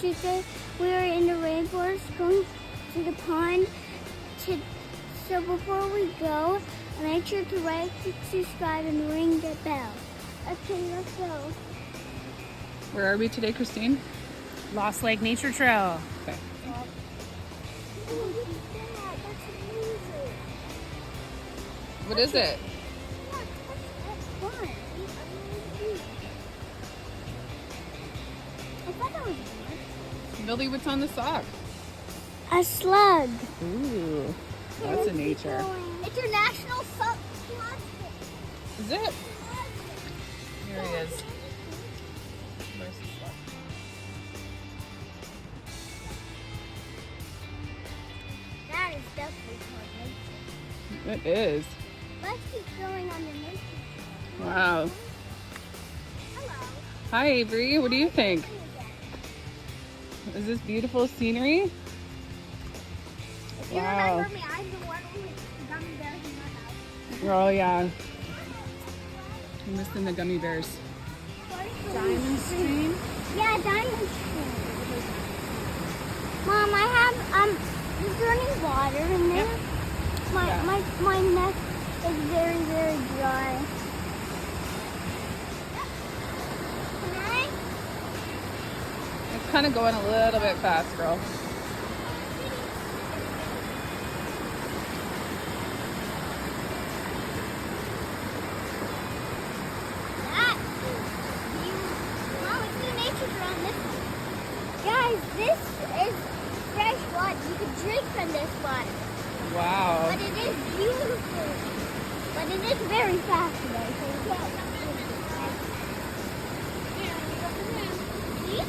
Tuesday, we were in the rainforest going to the pond. So before we go, make sure to like, subscribe, and ring the bell. Okay, let's go. Where are we today, Christine? Lost Lake Nature Trail. Okay. Oh, look at that. That's amazing. What is it? Look, that's fun. I thought that was fun. Billy, what's on the sock? A slug. Ooh, that's a nature. International Slug. Is it? Here he is. Where's the slug? That is definitely called nature. It is. Let's keep going on the nature trail. Wow. Hello. Hi, Avery. What do you think? Is this beautiful scenery? If you Wow. remember me, I'm the one with the gummy bears in my house. Oh, yeah. I'm missing the gummy bears. Diamond Stream. Yeah, diamond stream. Mom, I have there's running water in there. My neck is very, very dry. Can I? It's kind of going a little bit fast, girl. Mom, it's the nature trail on this one. Guys, this is fresh water. You can drink from this water. Wow. But it is beautiful. But it is very fast today, so you can't drink it. See?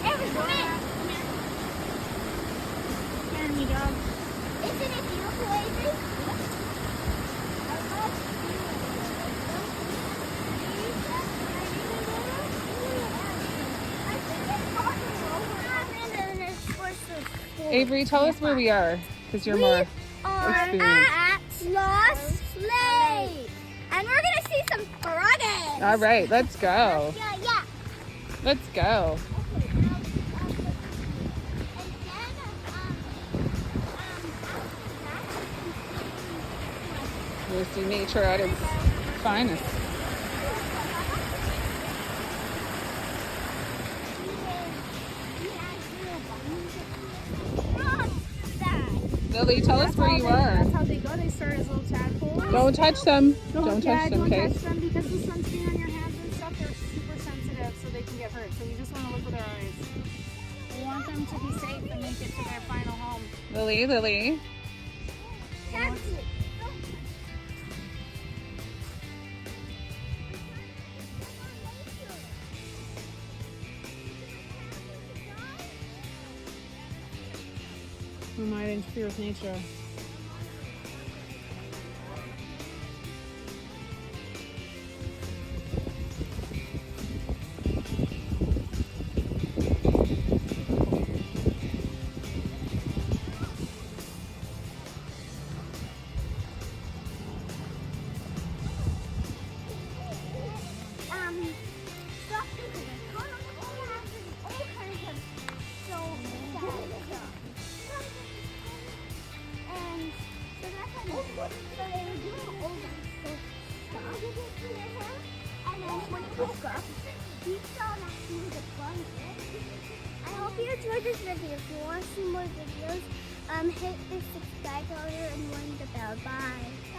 Avery, come in. Come here, dog. Isn't it beautiful, Avery? Avery, tell us where we are, because you're more are experienced. at Lost Lake, and we're gonna see some froggies. All right, let's go. Yeah. Let's go. We'll see nature at its finest. Lily, tell us where you are. That's how they go. They start as little tadpoles. Don't touch them. Don't touch them, Don't okay? touch them because the sunscreen on your hands and stuff, they're super sensitive, so they can get hurt. So you just want to look with our eyes. We want them to be safe and make it to their final home. Lily. We might interfere with nature. I hope you enjoyed this video. If you want to see more videos, hit the subscribe button and ring the bell. Bye.